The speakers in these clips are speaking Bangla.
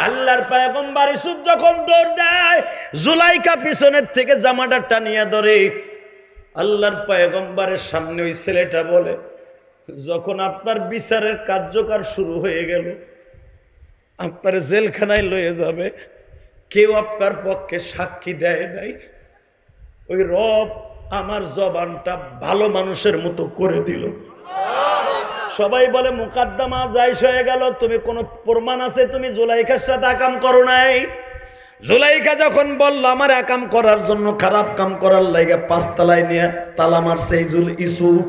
আল্লাহর পয়গম্বর ইউসুফ যখন দৌড় দেয়, জুলাইখা পিছনের থেকে জামাটা টানিয়া ধরে। আল্লাহর পয়গম্বরের সামনে ওই ছেলেটা বলে, যখন আপনার বিচারের কার্যকর শুরু হয়ে গেল, আপনার জেলখানায় লয়ে যাবে, কেউ আপনার পক্ষে সাক্ষী দেয় নাই, ওই রব আমার জবানটা ভালো মানুষের মতো করে দিল। সবাই বলে মুকাদ্দমা জায়েজ হয়ে গেল, তুমি কোনো প্রমাণ আছে তুমি জুলাইখার সাথে আকাম করো নাই? জুলাইখা যখন বলল আমার আকাম করার জন্য, খারাপ কাম করার লাগে 5 তলায় নিয়ে তালা মারছে ইউসুফ।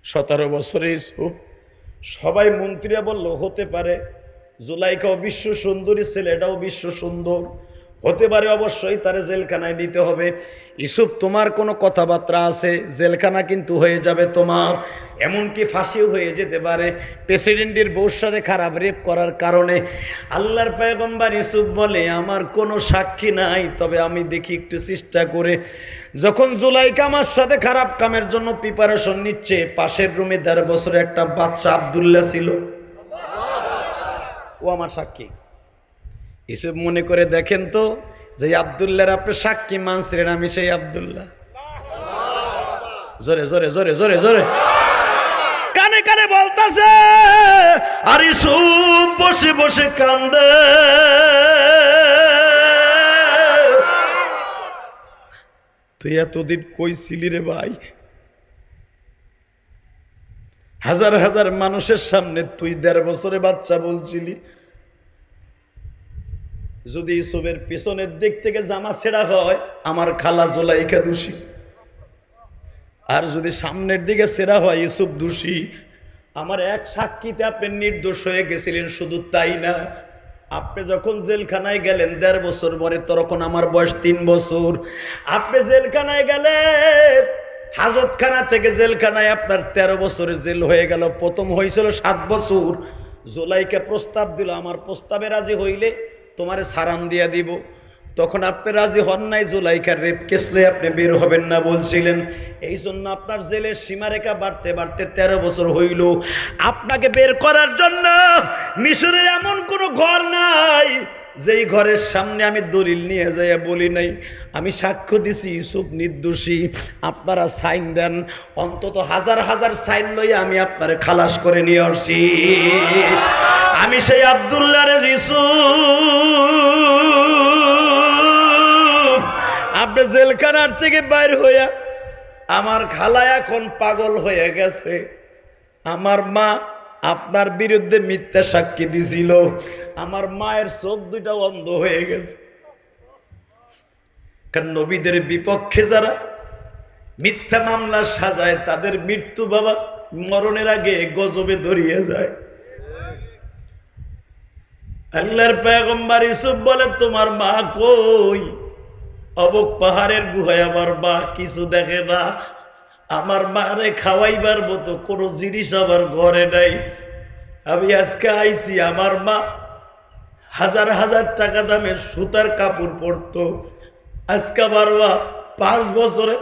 17 বছরে ইউসুফ। সবাই মন্ত্রীরা বলল হতে পারে, জুলাইখাও বিশ্ব সুন্দরী ছেলে, এটাও বিশ্ব সুন্দর, হতে পারে, অবশ্যই তারে জেলখানায় নিতে হবে। ইউসুফ তোমার কোনো কথাবার্তা আছে, জেলখানা কিন্তু হয়ে যাবে তোমার, এমনকি ফাঁসিও হয়ে যেতে পারে প্রেসিডেন্টের বউর সাথে খারাপ রেপ করার কারণে। আল্লাহর পয়গম্বর ইউসুফ বলে আমার কোনো সাক্ষী নাই, তবে আমি দেখি একটু চেষ্টা করে। যখন জুলাইখা আমার সাথে খারাপ কামের জন্য প্রিপারেশন নিচ্ছে, পাশের রুমে 1.5 বছরের একটা বাচ্চা আব্দুল্লাহ ছিল, ও আমার সাক্ষী। ইউসুফ মনে করে দেখেন তো, যে আব্দুল্লাহর আপনি সাক্ষী মানছিলেন, আমি সেই আব্দুল্লাহ। জোরে জোরে জোরে জোরে জোরে কানে কানে বলতেছে। আর ইউসুফ বসে বসে কান্দে। তুই এতদিন কই ছিলি রে ভাই? হাজার হাজার মানুষের সামনে তুই 1.5 বছরে বাচ্চা বলছিলি। যদি ইউসুফের পিছনের দিক থেকে জামা ছেঁড়া হয়, আমার খালা জুলাইখা দোষী, আর যদি সামনের দিকে ছেঁড়া হয় ইউসুফ দোষী। আমার এক সাক্ষীতে আপনি নির্দোষ হয়ে গেছিলেন, শুধু তাই না, আপনি যখন জেলখানায় গেলেন 1.5 বছর পরে, তখন আমার বয়স 3 বছর। আপনি জেলখানায় গেলেন, হাজতখানা থেকে জেলখানায় আপনার 13 বছরের জেল হয়ে গেল। প্রথম হয়েছিল 7 বছর। জুলাইখা প্রস্তাব দিল, আমার প্রস্তাবে রাজি হইলে তোমারে সারান দিয়া দিব। তখন আপনি রাজি হন নাই, জুলাইখার রেপ কেস লয়ে আপনি বের হবেন না বলছিলেন। এই জন্য আপনার জেলের সীমারেখা বাড়তে বাড়তে 13 বছর হইল। আপনাকে বের করার জন্য মিশরের এমন কোনো ঘর নাই যেই ঘরের সামনে আমি দলিল নিয়ে যাইয়া বলি নাই আমি সাক্ষ্য দিছি ইউসুফ নির্দোষী, আপনারা সাইন দেন। অন্তত হাজার হাজার সাইন লইয়া আমি আপনারে খালাস করে নিয়ে আসছি। আমি সেই আব্দুল্লাহ রে ইউসুফ। আপনি জেলখানার থেকে বাইর হইয়া, আমার খালা এখন পাগল হয়ে গেছে। আমার মা আপনার বিরুদ্ধে মিথ্যা সাক্ষী দিছিল, আমার মায়ের চোখ দুইটা অন্ধ হয়ে গেছে। কারণ নবীদের বিপক্ষে যারা মিথ্যা মামলা সাজায়, তাদের মৃত্যু বাবা মরণের আগে গজবে ধরিয়ে যায়। আল্লাহর পয়গম্বর ইউসুফ বলে তোমার মা কই? অবক পাহাড়ের গুহায় আমার মা কিছু দেখে না। আমার মারে খাওয়াইবার মতো কোনো জিনিস আমার ঘরে নাই। আমি আজকে আইছি, আমার মা হাজার হাজার টাকা দামের সুতার কাপড় পরতো, আজকে আমার মা 5 বছরে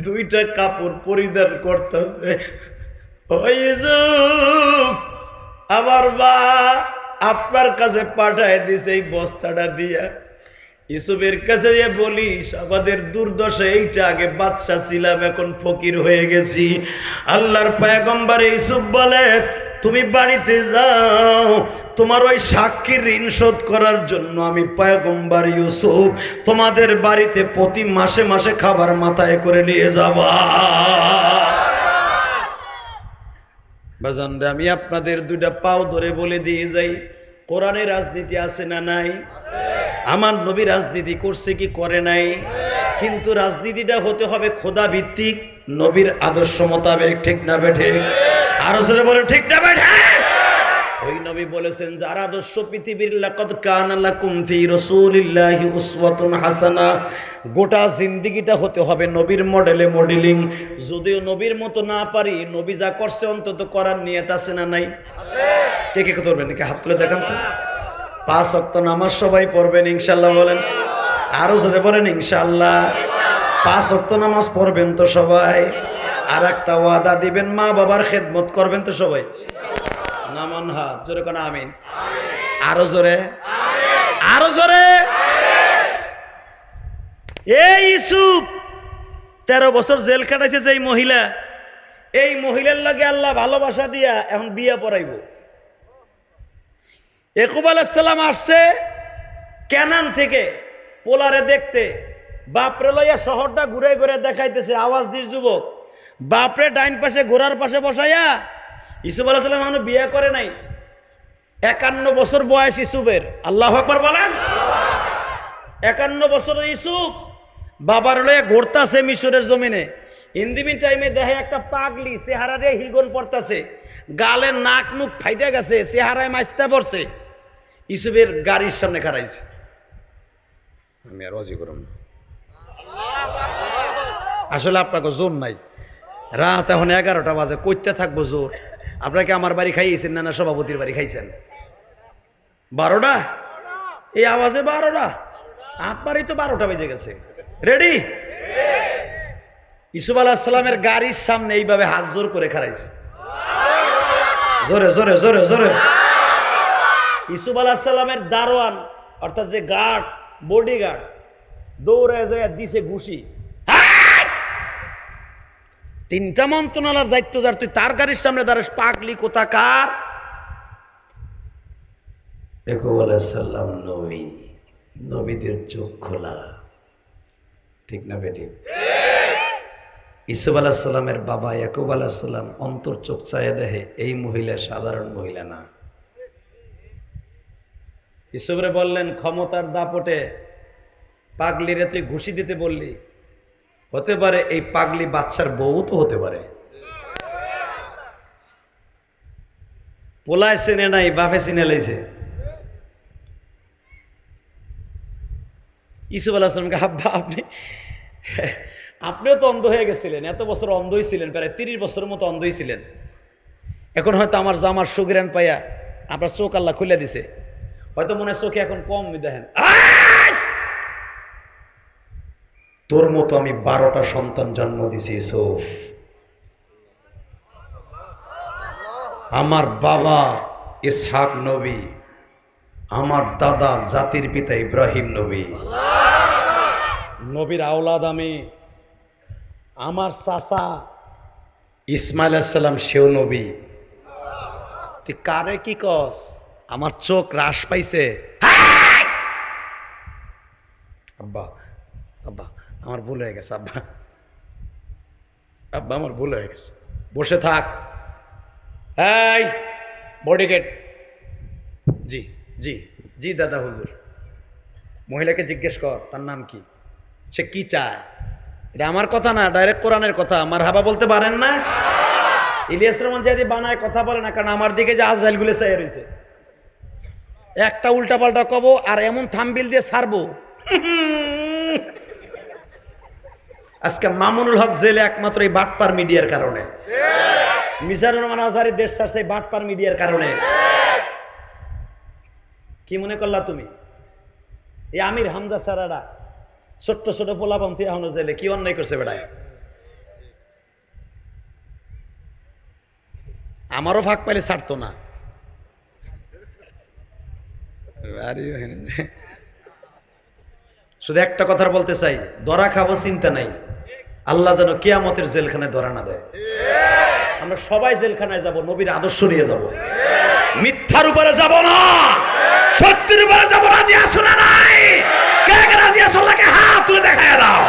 2টা কাপড় পরিধান করতেছে। আমার মা আপনার কাছে পাঠায় দিছে এই বস্তাটা দিয়া। ইউসুফের কাছে বলিস আমাদের দুর্দশা এইটা, আগে বাদশা ছিলাম, এখন ফকির হয়ে গেছি। আল্লাহর পয়গম্বর ইউসুফ বলে তুমি বাড়িতে যাও, তোমার ওই সাক্ষীর ঋণ শোধ করার জন্য আমি পয়গম্বর ইউসুফ তোমাদের বাড়িতে প্রতি মাসে মাসে খাবার মাথায় করে নিয়ে যাবা। বাজানরে আমি আপনাদের 2টা পাও ধরে বলে দিয়ে যাই, কোরআনে রাজনীতি আছে না নাই? আমার নবী রাজনীতি করছে কি করে নাই? কিন্তু রাজনীতিটা হতে হবে খোদা ভিত্তিক, নবীর আদর্শ মোতাবেক, ঠিক না বেঠে? আরো জোরে বলে ঠিক না বেঠে? ওই নবী বলেছেন যার আদর্শ পৃথিবীর লাকাদ কানা লাকুম ফি রাসূলিল্লাহি উসওয়াতুন হাসানা, গোটা জিন্দেগিটা হতে হবে নবীর মডেলে মডেলিং। যদিও নবীর মতো না পারি, নবী যা করছে অন্তত করার নিয়ত আছে না নাই? কে কে করবেন নাকি হাত তুলে দেখান তো। 5 ওয়াক্ত নামাজ সবাই পড়বেন ইনশাআল্লাহ বলেন। আরো জোরে বলেন ইনশাআল্লাহ। 5 ওয়াক্ত নামাজ পড়বেন তো সবাই। আর একটা ওয়াদা দিবেন, মা বাবার খেদমত করবেন তো সবাই। নামান হাত জোরে কোন আমিন। আরো জোরে, আরো জোরে। এই ইউসুফ 13 বছর জেল কাটাইছে যেই মহিলা, এই মহিলার লগে আল্লাহ ভালোবাসা দিয়া এখন বিয়ে পড়াইব। ইয়াকুব আলাইহিস সালাম আসছে কেনান থেকে পোলারে দেখতে, বাপরে লইয়া শহরটা ঘুরে ঘুরে দেখাইতেছে, আওয়াজ দিস যুবক, বাপরে ডাইন পাশে ঘোড়ার পাশে বসাইয়া। ইউসুফ আলাইহিস সালাম এখনো বিয়ে করে নাই, 51 বছর বয়স ইউসুফের। আল্লাহু আকবার বলেন। 51 বছরের ইউসুফ বাবার লইয়া ঘুরতাছে মিশরের জমিনে। ইন্দিমিন টাইমে দেখে একটা পাগলি চেহারা দিয়ে হিগন পড়তাছে, গালের নাক মুখ ফাইটে গেছে, চেহারায় মাছটা পড়ছে। ইউসুফের গাড়ির সামনে খাড়াইছে। আমি আর অজি করব না, আসলে আপনাকে জোর নাই। রাত এখন 11টা বাজে, কইতে থাকবো জোর। আপনাকে আমার বাড়ি খাইয়েছেন না সভাপতির বাড়ি খাইছেন? 12টা, এই আওয়াজে 12টা, আপনারই তো 12টা বেজে গেছে। রেডি? ইউসুফ আলাইহিস সালামের গাড়ির সামনে এইভাবে হাত জোর করে খাড়াইছে, জোরে জোরে জোরে জোরে। ইউসুফ আলাইহিস সালামের দারোয়ান অর্থাৎ যে গার্ড, বডিগার্ড, দৌড়ে যায় দিছে ঘুষি। 3টা মন্ত্রণালয়ের দায়িত্ব যার, তুই তার গাড়ির সামনে দাঁড়াস, পাগলি কোথাকার। ইয়াকুব আলাইহিস সালাম নবী, নবীদের চোখ খোলা, ঠিক না বেটি? ইউসুফ আলাইহিস সালামের বাবা ইয়াকুব আলাইহিস সালাম অন্তর চোখ চায়ে দেখে এই মহিলা সাধারণ মহিলা না। ইউসুফরে বললেন, ক্ষমতার দাপটে পাগলিরে তুই ঘুষি দিতে বললি, হতে পারে এই পাগলি বাচ্চার বউ তো হতে পারে। পোলায় চেনে নাই, বাপে চিনে লাইছে। ইউসুফ আলাইহিস সালামকে, আব্বা আপনিও তো অন্ধ হয়ে গেছিলেন, এত বছর অন্ধই ছিলেন, প্রায় 30 বছরের মতো অন্ধই ছিলেন। এখন হয়তো আমার জামার সুগ্রান পাইয়া আপনার চোখ আল্লাহ খুলে দিছে, হয়তো মনে হয় চোখে এখন কম দেখেন। তোর মতো আমি 12টা সন্তান জন্ম দিছি ইউসুফ। আমার বাবা ইসহাক নবী, আমার দাদা জাতির পিতা ইব্রাহিম নবী, নবীর আওলাদ আমি। আমার চাচা ইসমাইল আলাইহিস সালাম সেও নবী। তুই কারে কি কস? আমার চোখ হ্রাস পাইছে। আব্বা আব্বা আমার ভুল হয়ে গেছে, আব্বা আব্বা আমার ভুল হয়ে গেছে। বসে থাক। এই বডিগার্ড, জি জি জি দাদা হুজুর, মহিলাকে জিজ্ঞেস কর তার নাম কি, সে কি চায়। এটা আমার কথা না, ডাইরেক্ট কোরআনের কথা। আমার হাবা বলতে পারেন না? ইলিয়াস রহমান যদি বানায় কথা বলে না, কারণ আমার দিকে যে আজরাইল গুলো চাই রয়েছে, একটা উল্টা পাল্টা কব আর এমন থাম্বিল দিয়ে ছাড়বো। আজকে মামুনুল হক জেলে একমাত্র এই বাটপার মিডিয়ার কারণে। মিজানুর রহমান আজহারি দেশ ছাড়ছে এই বাটপার মিডিয়ার কারণে। কি মনে করলা তুমি? এই আমির হামজা সারারা ছোট্ট ছোট পোলাপন্থী এখনো জেলে, কি অন্যায় করছে বেড়ায়? আমারও ফাঁক পাইলে ছাড়তো না। শুধু একটা কথা বলতে চাই, ধরা খাবো চিন্তা নাই, আল্লাহ যেন কিয়ামতের জেলখানায় ধরা না দেয়। আমরা সবাই জেলখানায় যাব, নবীর আদর্শ নিয়ে যাব, মিথ্যার উপরে যাব না, সত্যের উপরে যাব। রাজি আছো না নাই? কে কে রাজি আছো? আল্লাহকে হাত তুলে দেখায় দাও।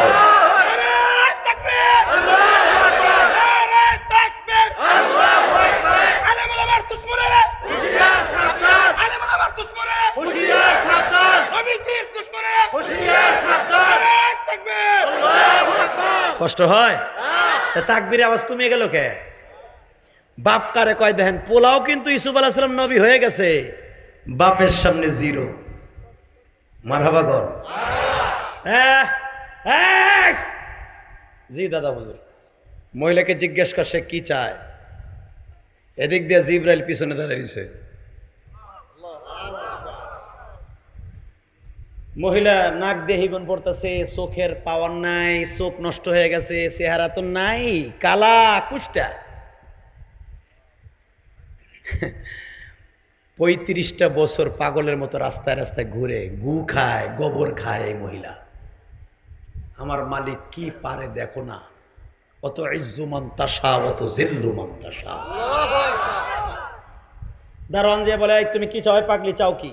কষ্ট হয়? তাকবীরের আওয়াজ কমিয়ে গেল কে? বাপ কারে কয় দেখেন, পোলাও কিন্তু ইউসুফ আলাইহিস সালাম নবী হয়ে গেছে, বাপের সামনে জিরো। মারহাবা গর। জি দাদা হুজুর, মহিলাকে জিজ্ঞেস কর সে কি চায়। এদিক দিয়ে জিবরাইল পিছনে দাঁড়িয়েছে। মহিলা নাক দিয়ে হিগন পড়তেছে, চোখের পাওয়ার নাই, চোখ নষ্ট হয়ে গেছে, চেহারা তো নাই, কালা কুষ্টা। 35টা বছর পাগলের মতো রাস্তায় রাস্তায় ঘুরে গু খায়, গোবর খায় এই মহিলা। আমার মালিক কি পারে দেখো না, অত ইজ্জু মান তাশা অত জিল্লু মান তাশা। দারোয়ান যে বলে, তুমি কি চাও পাগলি, চাও কি?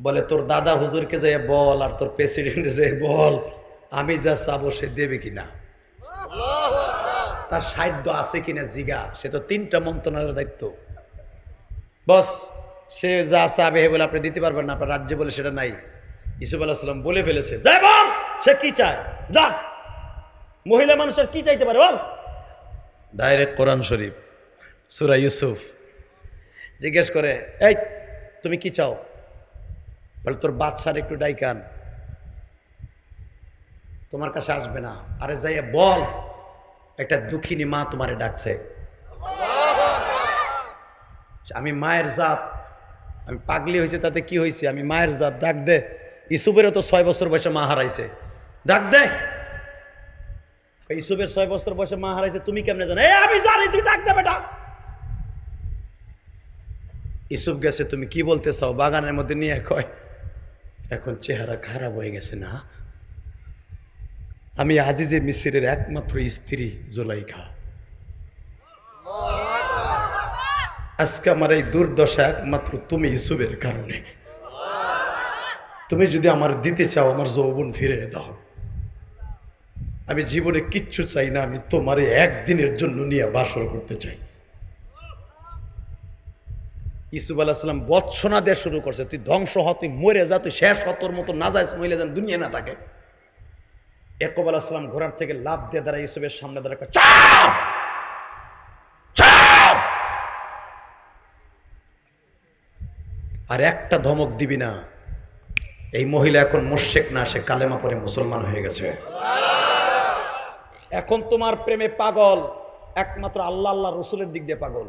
বলে, তোর দাদা হুজুরকে যে বল আর তোর প্রেসিডেন্টকে যে বল আমি যা চাবো সে দেবে কিনা, তার সাধ্য আছে কিনা জিগা। সে তো 3টা মন্ত্রণালয়ের দায়িত্ব। বস সে যা চাবে বলে আপনি দিতে পারবেন না, আপনার রাজ্যে বলে সেটা নাই। ইউসুফ আলাইহিস সালাম বলে ফেলেছে, যাই বল সে কি চায়, যা। মহিলা মানুষের কি চাইতে পারে বল। ডাইরেক্ট কোরআন শরীফ সূরা ইউসুফ। জিজ্ঞেস করে, এই তুমি কি চাও? বলে, তোর বাদশার একটু ডাইকান, তোমার কাছে আসবে না। আরে যাইয়া বল একটা দুঃখিনী মা তোমারে ডাকছে। আমি মায়ের জাত, আমি পাগলি হয়েছে তাতে কি হয়েছে, আমি মায়ের জাত, ডাক দে। ইউসুফেরও তো 6 বছর বয়সে মা হারাইছে, ডাক দে। ইউসুফের 6 বছর বয়সে মা হারাইছে, তুমি কেমনে জানো? আমি জানি, তুই ডাক দে বেটা। ইউসুফ গেছে, তুমি কি বলতে চাও? বাগানের মধ্যে নিয়ে কয়, এখন চেহারা খারাপ হয়ে গেছে না, আমি আজিজে মিসরের একমাত্র স্ত্রী জুলাইখা, আজকে আমার এই দুর্দশা একমাত্র তুমি ইউসুফের কারণে। তুমি যদি আমার দিতে চাও আমার যৌবন ফিরে দাও। আমি জীবনে কিচ্ছু চাই না, আমি তোমার একদিনের জন্য নিয়ে বাসর করতে চাই। ইউসুফ আলাইহিস সালাম বৎসনা দেওয়া শুরু করছে, তুই ধ্বংস হ, তুই মরে যা, তুই শেষ হ, তোর মতো নাজায়েজ মহিলা যেন দুনিয়া না থাকে। ইয়াকুব আলাইহিস সালাম ঘোড়ার থেকে লাফ দিয়ে দাঁড়ায় ইউসুফের সামনে দাঁড়ায়, চাপ চাপ, আর একটা ধমক দিবি না। এই মহিলা এখন মুশরিক না, সে কালেমা পড়ে মুসলমান হয়ে গেছে। এখন তোমার প্রেমে পাগল একমাত্র আল্লাহ আল্লাহ রসুলের দিক দিয়ে পাগল।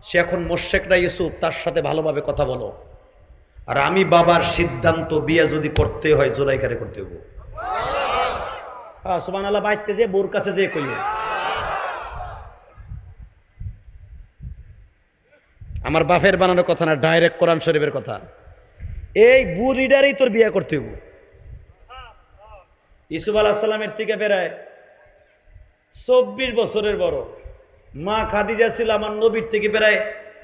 সে এখন মুশরিক না ইউসুফ, তার সাথে ভালোভাবে কথা বলো। আর আমি বাবার সিদ্ধান্ত, বিয়ে যদি করতে হয় জুলাইখারে করতে হবে। সুবহানাল্লাহ, বাইতে যে বোর কাছে যে কইও। আমার বাপের বানানোর কথা না, ডাইরেক্ট কোরআন শরীফের কথা। এই বুড়িডারই তোর বিয়ে করতে হবে। ইউসুফ আলাইহিস সালামের থেকে বেড়ায় 24 বছরের বড়। মা খাদিজা ছিল আমার নবীর থেকে প্রায়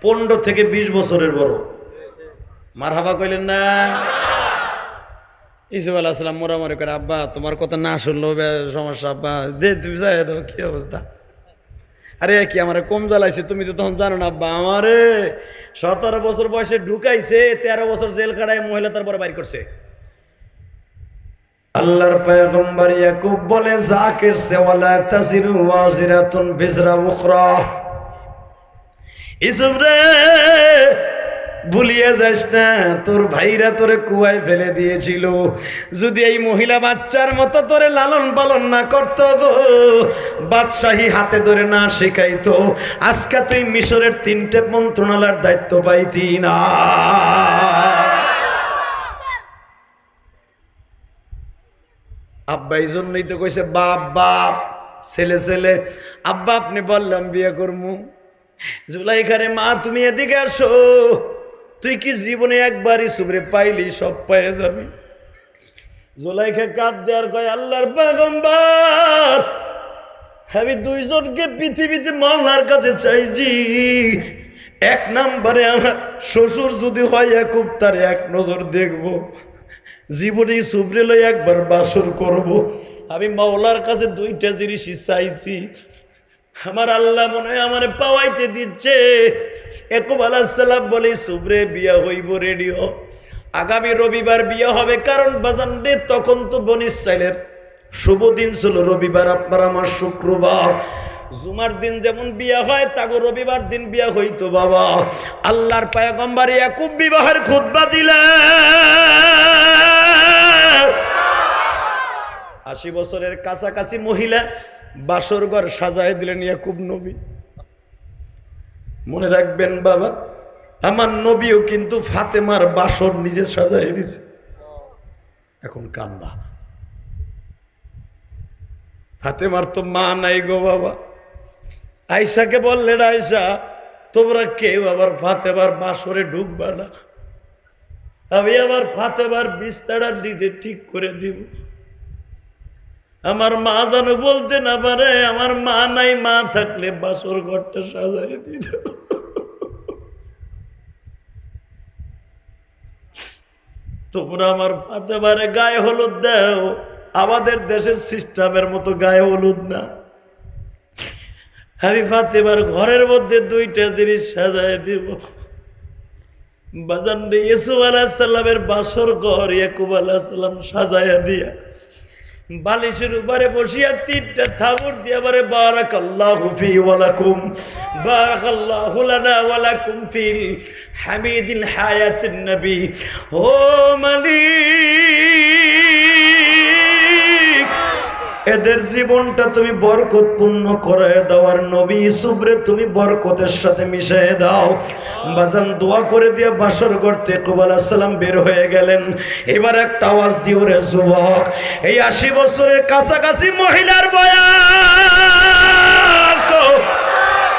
15 থেকে 20 বছরের বড়। মারহাবা কইলেন না? ইউসুফ আলাইহিস সালাম মোরামরি করে, আব্বা তোমার কথা না শুনলেও সমস্যা, আব্বা দে তুমি যাই দাও, কি অবস্থা? আরে কি আমার কম জ্বালাইছে, তুমি তো তখন জানো না আব্বা, আমারে 17 বছর বয়সে ঢুকাইছে, 13 বছর জেল কাটায় মহিলা তারপরে বাইর করছে। আল্লাহর পয়গম্বর ইয়াকুব বলে, জাকির সে ওয়ালা তাসিরু ওয়াজিরাতুন বিজরা উখরা। ইউসুফ রে ভুলিয়ে যাস না, তোর ভাইরা তোরে কুয়ায় ফেলে দিয়েছিল। যদি এই মহিলা বাচ্চার মতো তোরে লালন পালন না করতো গো, বাদশাহী হাতে ধরে না শেখাইতো, আজকে তুই মিশরের 3টে মন্ত্রণালয়ের দায়িত্ব পাইতি না। আব্বা এই জন্যই তো কইছে বাপ বাপ, ছেলে ছেলে। আব্বা আপনি বললাম বিয়ে করবো। জুলাইখারে মা তুমি এদিকে আসো, তুই কি জীবনে একবারই সুবরে পাইলি সব পেয়ে যাবি। জুলাইখা কাঁদ দেওয়ার কয়, আল্লাহর পয়গম্বর আমি 2 জনকে পৃথিবীতে মাওলার কাছে চাইছি। 1 নম্বরে আমার শ্বশুর যদি হয় ইয়াকুব, তার 1 নজর দেখবো, জীবনে সুবরে লই একবার বাসর করব। আমি মাওলার কাছে 2টা জিনিসই চাইছি, আমার আল্লাহ মনে হয় আমার পাওয়াইতে দিচ্ছে। ইয়াকুব আলাইহিস সালাম বলে, সুবরে বিয়া হইব, রেডি হ, আগামী রবিবার বিয়া হবে। কারণ বাজান রে তখন তো বনি ইসরাইলের শুভ দিন ছিল রবিবার, আপনার আমার শুক্রবার। জুমার দিন যেমন বিয়া হয় তাগো রবিবার দিন বিয়া হইতো বাবা। আল্লাহর পয়গম্বর ইয়াকুব বিবাহের খুতবা দিলেন। 80 বছরের কাছাকাছি মহিলা বাসর ঘর সাজায় দিলেন ইয়াকুব নবী। মনে রাখবেন বাবা, আমার নবীও কিন্তু ফাতেমার বাসর নিজে সাজায় দিছে। এখন কানবা, ফাতেমার তো মা নাই গো বাবা। আয়েশাকে বললেন, আয়েশা তোমরা কেউ আবার ফাতেমার বাসরে ঢুকবা না, আমি আবার ফাতেমার বিছানা নিজে ঠিক করে দিব। আমার মা যেন বলতে না পারে আমার মা নাই, মা থাকলে বাসর ঘরটা সাজাই দিত। তোমরা আমার ফাতেমারে গায়ে হলুদ দাও, আমাদের দেশের সিস্টেমের মতো গায়ে হলুদ না। আমি ফাতেমার ঘরের মধ্যে দুইটা জিনিস সাজাই দিব। বাজান রে, ইউসুফ আলাইহিস সালামের বাসর ঘর ইয়াকুব আলাইহিস সালাম সাজায়া দিয়া বালিশের উপরে বসিয়া তিনটা থাবুর দিয়া বলে বারাকাল্লাহু ফি ওয়া লাকুম, বারাকাল্লাহু লানা ওয়া লাকুম ফিল হামিদিল হায়াতিন নবী। ও মালিক, এদের জীবনটা তুমি বরকতপূর্ণ করে দাও, আর নবী ইউসুফরে তুমি বরকতের সাথে মিশিয়ে দাও। বাজান দোয়া করে দিয়ে বাসর ঘর থেকে ইয়াকুব আলাইহিস সালাম বের হয়ে গেলেন। এবার একটা আওয়াজ দিও রে যুবক, এই 80 বছরের কাছাকাছি মহিলার বয়স,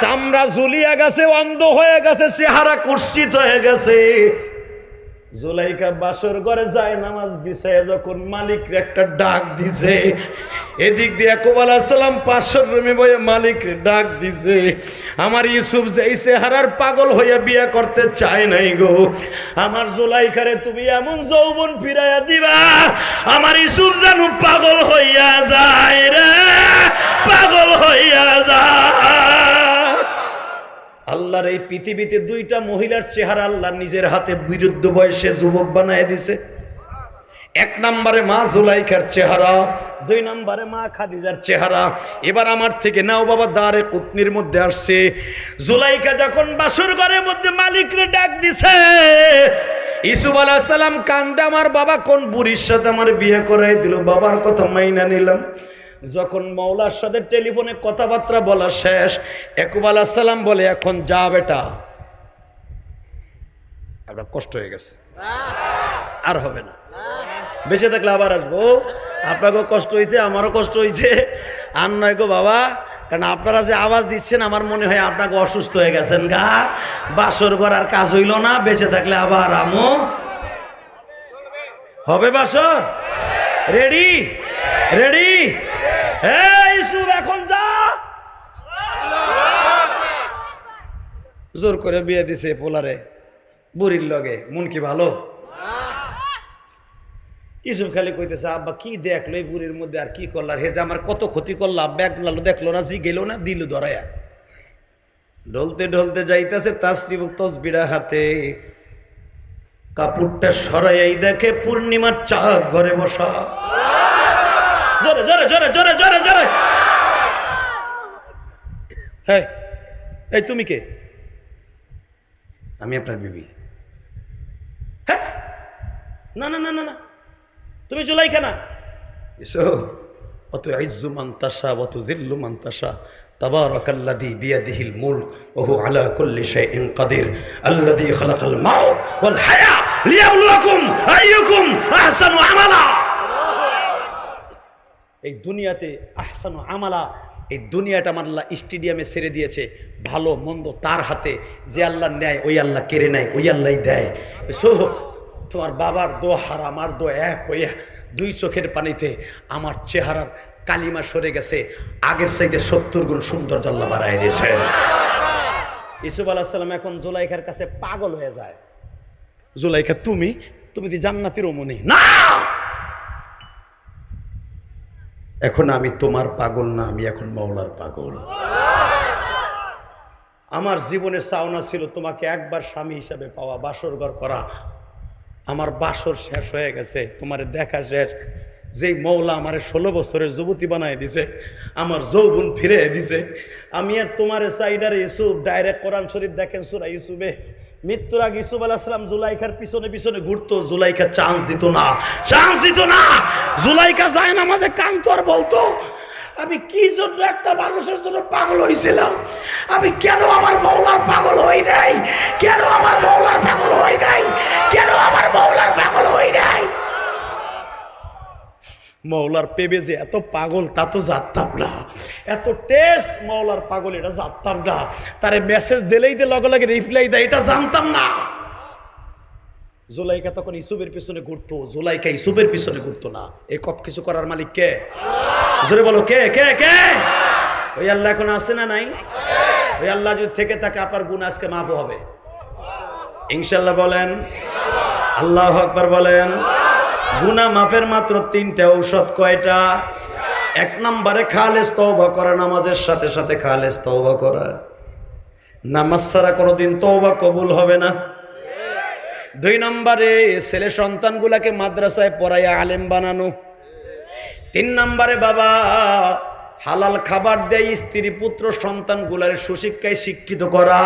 চামড়া ঝুলিয়ে গেছে, অন্ধ হয়ে গেছে, চেহারা কুৎসিত হয়ে গেছে। জুলাইখা বাসর ঘরে যায় নামাজ বিছায় যখন মালিকরে একটা ডাক দিছে, এদিক দিয়ে ইয়াকুব আলাইহিস সালাম পাশের রুমে বসে মালিকরে ডাক দিছে, আমার ইউসুফ যেই চেহারার পাগল হইয়া বিয়ে করতে চায় নাই গো, আমার জুলাইখারে তুমি এমন যৌবন ফিরাইয়া দিবা আমার ইউসুফ যেন পাগল হইয়া যায় রে, পাগল হইয়া যায়। আল্লাহর এই পৃথিবীতে দুইটা মহিলার চেহারা আল্লাহ নিজের হাতে বিরুদ্ধ বয়সে যুবক বানায় দিছে। এক নম্বরে মা জুলাইখার চেহারা, দুই নম্বরে মা খাদিজার চেহারা। এবার আমার থেকে নাও বাবা, দারে কুতনির মধ্যে আসছে। জুলাইখা যখন বাসর ঘরের মধ্যে মালিকরে ডাক দিছে, ইউসুফ আলাইহিস সালাম কান্দে, আমার বাবা কোন বুড়ির সাথে আমার বিয়ে করাই দিল, বাবার কথা মাইনা নিলাম। যখন মওলার সাথে টেলিফোনে কথাবার্তা বলা শেষ, ইয়াকুব আলাইহিস সালাম বলে, এখন যা বেটা, আপনার কষ্ট হয়ে গেছে, আর হবে না, বেঁচে থাকলে আবার আসবো। আপনাকেও কষ্ট হয়েছে, আমারও কষ্ট হয়েছে, আর নয় গো বাবা, কারণ আপনারা যে আওয়াজ দিচ্ছেন আমার মনে হয় আপনাকে অসুস্থ হয়ে গেছেন গা, বাসর ঘর আর কাজ হইল না, বেঁচে থাকলে আবার আমো হবে। বাসর রেডি রেডি, ইউসুফ এখন যা। জোর করে বিয়ে দিছে পোলারে বুড়ির লগে, মন কি ভালো? ইউসুফ খালি কইতেছে, আব্বা কি দেখলো এই বুড়ির মধ্যে, আর কি করলার, হে যে আমার কত ক্ষতি করলো, আব্বা একলালো দেখলো না, জি গেল না, দিল ধরায়া। ঢলতে ঢলতে যাইতেছে, তাসবিহ তসবিহা হাতে, কাপড়টা সরাইয়াই দেখে পূর্ণিমার চাঁদ ঘরে বসা। জোরে জোরে জোরে জোরে জোরে জোরে, হ্যাঁ এই তুমি কে? আমি আপনার বিবি। হ্যাঁ না না না না না, তুমি জুলাইখা না। এসো, অত ইজ্জু মান তাশা ওয়া তুযিল্লু মান তাশা, তাবারাকাল্লাযী বিয়াদিহিল মুলক ওয়া হুয়া আলা কুল্লি শাইইন কাদির, আল্লাযী খালাকাল মাউত ওয়াল হায়া লিয়াবলুয়াকুম আইয়ুকুম আহসানু আমালা। এই দুনিয়াতে আহসানু আমালা, এই দুনিয়াটা আমার আল্লাহ স্টেডিয়ামে ছেড়ে দিয়েছে, ভালো মন্দ তার হাতে, যে আল্লাহ নেয় ওই আল্লাহ কেড়ে নেয়, ওই আল্লাহই দেয়। সো তোমার বাবার দোয়া আর আমার দোয়া এক হইয়া দুই চোখের পানিতে আমার চেহারার কালিমা সরে গেছে, আগের চাইতে 70 গুণ সৌন্দর্য আল্লাহ বাড়ায় দিয়েছে। ইউসুফ আলাইহিস সালাম এখন জুলাইখার কাছে পাগল হয়ে যায়। জুলাইখা, তুমি তুমি তো জান্নাতের অমনি না, এখন আমি তোমার পাগল না, আমি এখন মওলার পাগল। আমার জীবনের চাওনা ছিল তোমাকে একবার স্বামী হিসাবে পাওয়া, বাসর ঘর করা। আমার বাসর শেষ হয়ে গেছে, তোমার দেখা শেষ। যেই মওলা আমার 16 বছরের যুবতী বানায় দিছে, আমার যৌবন ফিরে দিছে, আমি আর তোমার সাইডারে ইউসুফ ডাইরেক্ট কোরআন শরীফ দেখেন সূরা ইউসুফে, মৃত্যুর আগে ইউসুফ আলাইহিস সালাম জুলাইখার পিছনে পিছনে ঘুরতো, জুলাইখা চান্স দিত না, চান্স দিত না। জুলাইখা যায় না মাঝে কান্ত আর বলতো, আমি কি জন্য একটা মানুষের জন্য পাগল হয়েছিলাম, আমি কেন আমার মওলার পাগল হই নাই, কেন আমার মওলার পাগল হই নাই, কেন আমার মওলার পাগল হই নাই। মৌলার পেবে যে এত পাগল তা তো জানতাম না, এত টেস্ট মৌলার পাগল এটা জানতাম না, তারে মেসেজ দিলেই যে লগে লগে রিপ্লাই দেয় এটা জানতাম না। জুলাইকা তখন ইসুফের পিছনে ঘুরতো, জুলাইকা ইসুফের পিছনে ঘুরতো না। এই সব কিছু করার মালিক কে? জোরে বলো কে কে কে? ওই আল্লাহ এখন আছে না নাই? ওই আল্লাহ যদি থেকে থাকে আপনার গুণ আজকে মাফ হবে ইনশাল্লাহ। বলেন আল্লাহু আকবার বলেন। গুনাহ মাফের মাত্র 3টা ঔষধ। কয়টা? 1 নম্বরে খালেস তওবা করা, নামাজের সাথে সাথে খালেস তওবা করা। নামাজ ছাড়া কোনোদিন তওবা কবুল হবে না। 2 নম্বরে ছেলে সন্তানগুলাকে মাদ্রাসায় পড়াইয়া আলেম বানানো। 3 নম্বরে বাবা হালাল খাবার দেয় স্ত্রী পুত্র সন্তানগুলার সুশিক্ষায় শিক্ষিত করা।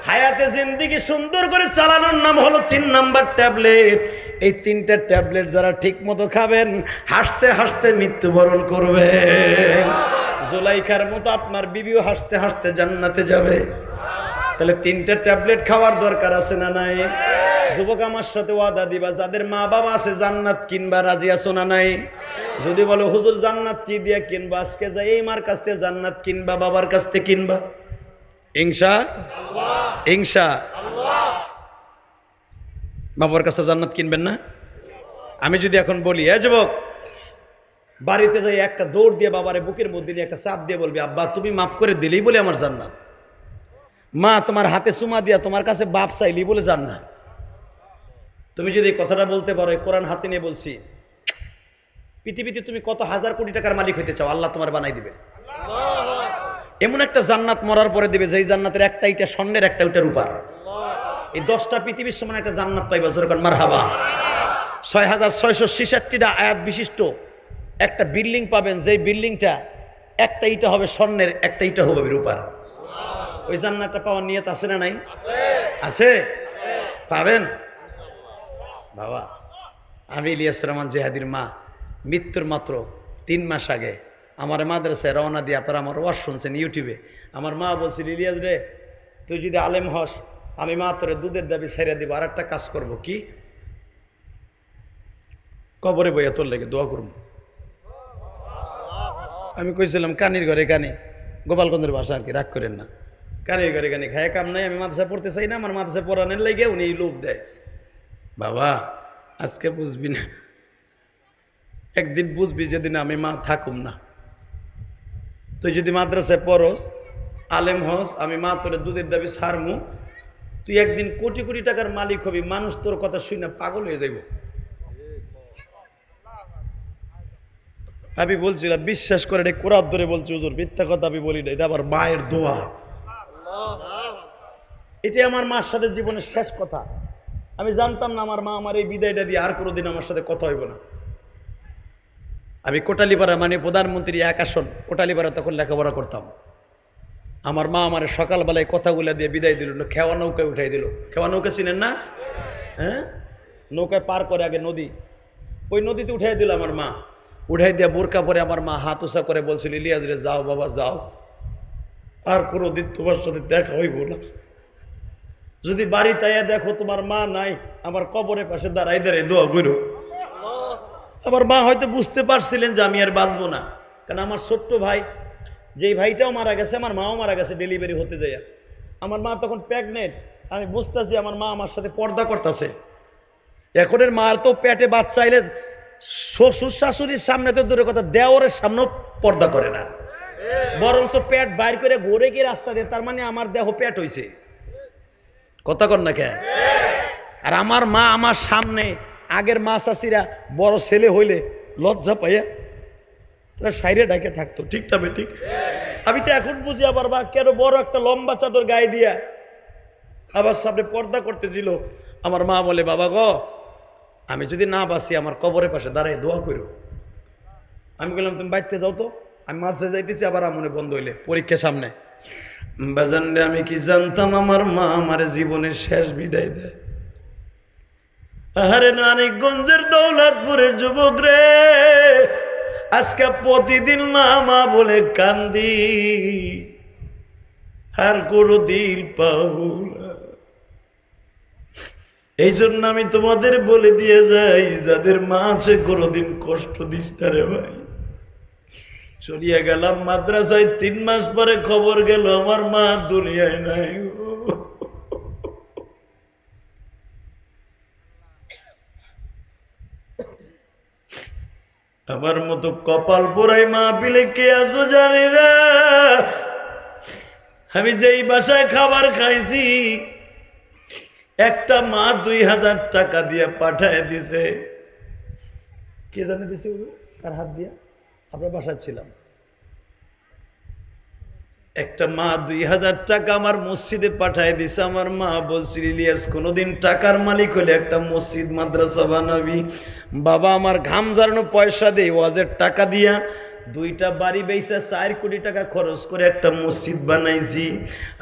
হায়াতে জিন্দেগি সুন্দর করে চালানোর নাম হলো 3 নাম্বার ট্যাবলেট। এই 3টা ট্যাবলেট যারা ঠিক মতো খাবেন হাসতে হাসতে মৃত্যুবরণ করবেন। জুলাইখার মতো আপনার বিবিও হাসতে হাসতে জান্নাতে যাবে। তাহলে 3টা ট্যাবলেট খাওয়ার দরকার আছে না নাই? যুবক আমার সাথে ওয়াদা দিবা, যাদের মা বাবা আছে জান্নাত কিনবা, রাজি আছো না নাই? যদি বলো হুজুর জান্নাত কি দিয়ে কিনবা, আজকে যাই এই মার কাছ থেকে জান্নাত কিনবা, বাবার কাছ থেকে কিনবা। ইনশা বাবার কাছে জান্নাত কিনবেন না? আমি যদি এখন বলি এ যুবক বাড়িতে যাই একটা দৌড় দিয়ে বাবারে বুকের মধ্যে নিয়ে একটা চাপ দিয়ে বলবি আব্বা তুমি মাফ করে দিলেই বলে আমার জান্নাত। মা তোমার হাতে চুমা দিয়া তোমার কাছে বাপ চাইলি বলে জান্নাত। তুমি যদি কথাটা বলতে পারো, কোরআন হাতে নিয়ে বলছি, পৃথিবীতে তুমি কত হাজার কোটি টাকার মালিক হইতে চাও আল্লাহ তোমার বানাই দিবে। এমন একটা জান্নাত মরার পরে দিবে যেই জান্নাতের একটা ইটা স্বর্ণের, একটা ওইটা রূপার। এই 10টা পৃথিবীর সমান একটা জান্নাত পাইবা, যেরকম মারহাবা। 6666টা আয়াত বিশিষ্ট একটা বিল্ডিং পাবেন, যেই বিল্ডিংটা একটা ইটা হবে স্বর্ণের, একটা ইটা হবে রূপার। ওই জান্নাতটা পাওয়ার নিয়ত আছে না নাই? আছে। পাবেন বাবা। আমি ইলিয়াস রহমান জেহাদির মা মৃত্যুর মাত্র 3 মাস আগে আমার মাদ্রাসায় রওনা দিয়ে, আপনারা আমার ওয়াজ শুনছেন ইউটিউবে, আমার মা বলছিল ইলিয়াস রে তুই যদি আলেম হস আমি মা তোরে দুধের দাবি ছেড়ে দিব, আর একটা কাজ করবো কি, কবরে বইয়া তোর লেগে দোয়া করবো। আমি কইছিলাম কানির ঘরে কানি, গোপালগঞ্জের ভাষা আর কি, রাগ করেন না, কানির ঘরে কানি খায় কাম নাই। আমি মাদ্রাসায় পড়তে চাই না, আমার মাদ্রাসায় পড়ানোর লেগে উনি এই লোভ দেয়। বাবা আজকে বুঝবি না, একদিন বুঝবি যেদিন আমি মা থাকুম না। তুই যদি মাদ্রাসায় পড়স আলেম হস, আমি মা তোরে দুধের দাবি ছাড়মু, তুই একদিন কোটি কোটি টাকার মালিক হবি, মানুষ তোর কথা শুই না পাগল হয়ে যাইব। আমি বলছিলাম বিশ্বাস করে রে, কোরআন ধরে বলছি হুজুর মিথ্যা কথা আমি বলি না, এটা আমার মায়ের দোয়া। এটাই আমার মার সাথে জীবনের শেষ কথা। আমি জানতাম না আমার মা আমার এই বিদায়টা দিয়ে আর কোনোদিন আমার সাথে কথা হইব না। আমি কোটালীপাড়া মানে প্রধানমন্ত্রী 1 আসন কোটালীপাড়া তখন লেখাপড়া করতাম। আমার মা আমার সকালবেলায় কথাগুলা দিয়ে বিদায় দিল, খেওয়া নৌকায় উঠাই দিল। খেওয়া নৌকা চিনেন না? হ্যাঁ, নৌকায় পার করে আগে নদী, ওই নদীতে উঠাই দিল আমার মা। উঠাই দিয়ে বোরকা পরে আমার মা হাত উঁচা করে বলছিল ইলিয়াস রে যাও বাবা যাও, আর কোনোদিন তোমার সাথে দেখা হইব না। যদি বাড়িতে আইয়া দেখো তোমার মা নাই, আমার কবরের পাশে দাঁড়াই দাঁড়াই দোয়া করো। আমার মা হয়তো বুঝতে পারছিলেন যে আমি আর বাঁচবো না, কারণ আমার ছোট্ট ভাই, যেই ভাইটাও মারা গেছে, আমার মাও মারা গেছে ডেলিভারি হতে যাইয়া। আমার মা তখন প্রেগনেন্ট, আমি বুঝতেছি আমার মা আমার সাথে পর্দা করতেছে। এখনের মার তো পেটে বাচ্চা আইলে শ্বশুর শাশুড়ির সামনে তো দূরের কথা, দেওরের সামনেও পর্দা করে না, বরঞ্চ পেট বাইর করে ঘুরে গিয়ে রাস্তা দিয়ে, তার মানে আমার দেহ পেট হইছে। কথা কর না কে? আর আমার মা আমার সামনে, আগের মা চাষিরা বড় ছেলে হইলে লজ্জা পাইয়া সাইরে ডাকে থাকতো, ঠিক তবে ঠিক। আমি তো এখন বুঝি আবার বা কেন বড় একটা লম্বা চাদর গায়ে দিয়া আবার সামনে পর্দা করতেছিল। আমার মা বলে বাবা গো আমি যদি না বাঁচি আমার কবরের পাশে দাঁড়ায় দোয়া করো। আমি বললাম তুমি বাইতে যাও তো, আমি মাঝে যাইতেছি, আবার আমনে বন্ধ হইলে পরীক্ষা সামনে। বাজান রে আমি কি জানতাম আমার মা আমার জীবনের শেষ বিদায় দেয়। আরে নারায়ণগঞ্জের দৌলতপুরের যুবক রে, আজকে প্রতিদিন মা মা বলে কান্দি, আর কোনো দিল পাবো না। এই জন্য আমি তোমাদের বলে দিয়ে যাই, যাদের মা আছে কোনোদিন কষ্ট দিস না রে ভাই। চলিয়া গেলাম মাদ্রাসায়, 3 মাস পরে খবর গেল আমার মা দুনিয়ায় নাই। আমার মতো কপাল পোড়াই মা পিলে কে আছো জানি না। আমি যেই বাসায় খাবার খাইছি, একটা মা 2000 টাকা দিয়ে পাঠায় দিছে। কে জানে দিছে? কার হাত দিয়া? আপনার বাসায় ছিলাম। একটা মা 2000 টাকা আমার মসজিদে পাঠায় দিছে। আমার মা বলছিল, ইলিয়াস কোনোদিন টাকার মালিক হলে একটা মসজিদ মাদ্রাসা বানাবি। বাবা আমার ঘাম ঝরানো পয়সা দেই, ওয়াজের টাকা দিয়া 2টা বাড়ি বেচা 4 কোটি টাকা খরচ করে একটা মসজিদ বানাইছি।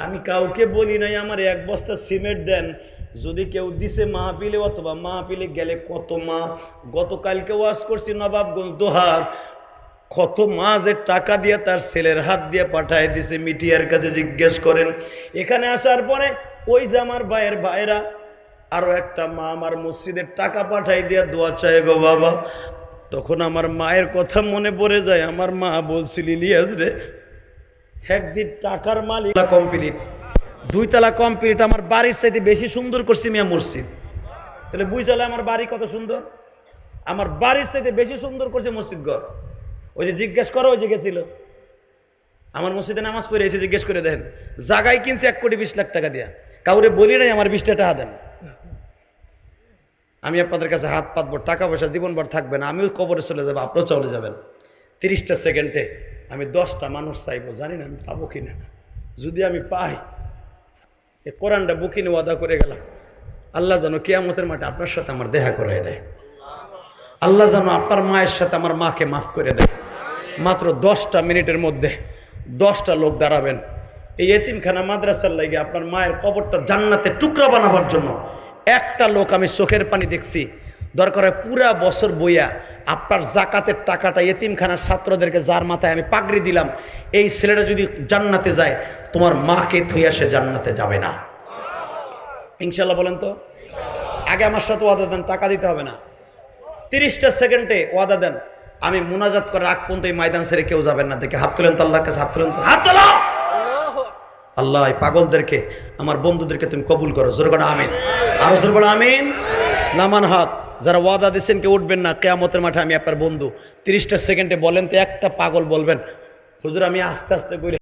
আমি কাউকে বলি নাই আমার 1 বস্তা সিমেন্ট দেন। যদি কেউ দিছে মাহফিলে অথবা মাহফিলে গেলে কত মা, গতকালকে ওয়াজ করছি নবাবগঞ্জ দোহার, কত মা যে টাকা দিয়ে তার ছেলের হাত দিয়ে পাঠায় দিছে। মিডিয়ার কাছে জিজ্ঞেস করেন। এখানে আসার পরে ওই যে আমার ভাইয়ের ভাইরা আরো একটা মা আমার মসজিদের টাকা পাঠাই দিয়া দোয়া চায় গো বাবা। তখন আমার মায়ের কথা মনে পড়ে যায়। আমার মা বলছিল, ইলিয়াস রে একদিন টাকার মালিক কমপ্লিট, 2 তলা কমপ্লিট, আমার বাড়ির চাইতে বেশি সুন্দর করছি মিয়া মসজিদ। তাহলে বুঝলে আমার বাড়ি কত সুন্দর? আমার বাড়ির চাইতে বেশি সুন্দর করছে মসজিদ ঘর। ওই যে জিজ্ঞেস করো, ওই যে গেছিল আমার মসজিদে নামাজ পড়ে এসে জিজ্ঞেস করে দেন, জায়গায় কিনছে 1,20,00,000 টাকা দিয়া। কাউরে বলি নাই আমার 20টা টাকা দেন। আমি আপনাদের কাছে হাত পাতবো, টাকা পয়সা জীবনভর থাকবে না, আমিও কবরে চলে যাবো, আপনিও চলে যাবেন। 30টা সেকেন্ডে আমি 10টা মানুষ চাইবো, জানি না আমি পাবো কিনা। যদি আমি পাই, এই কোরআনটা বুকিনে ওয়াদা করে গেলাম, আল্লাহ যেন কিয়ামতের মাঠে আপনার সাথে আমার দেখা করে দেয়। আল্লাহ যেন আপনার মায়ের সাথে আমার মাকে মাফ করে দেয়। মাত্র 10টা মিনিটের মধ্যে 10টা লোক দাঁড়াবেন এই এতিমখানা মাদ্রাসার লাগে আপনার মায়ের কবরটা জান্নাতে টুকরা বানাবার জন্য। একটা লোক আমি চোখের পানি দেখছি, দরকার হয় পুরা বছর বইয়া আপনার জাকাতের টাকাটা এতিমখানার ছাত্রদেরকে, যার মাথায় আমি পাগড়ি দিলাম, এই ছেলেটা যদি জান্নাতে যায়, তোমার মাকে থুইয়া সে জান্নাতে যাবে না। ইনশাল্লাহ বলেন তো? আগে আমার সাথে ওয়াদা দেন, টাকা দিতে হবে না। 30টা সেকেন্ডে ওয়াদা দেন, আমি মুনাজাত করে আগ পর্যন্ত এই ময়দান ছেড়ে কেউ যাবেন না। দেখে হাত তুলেন তো আল্লাহর কাছে, হাত তুলেন তো, হাত তোলো। আল্লাহ এই পাগলদেরকে, আমার বন্ধুদেরকে তুমি কবুল করো। জোরে বলো আমিন, আরো জোরে বলো আমিন। নামান হাত। যারা ওয়াদা দিচ্ছেন কেউ উঠবেন না, কিয়ামতের মাঠে আমি আপনার বন্ধু। 30টা সেকেন্ডে বলেন তো, একটা পাগল বলবেন, হুজুর আমি আস্তে আস্তে করে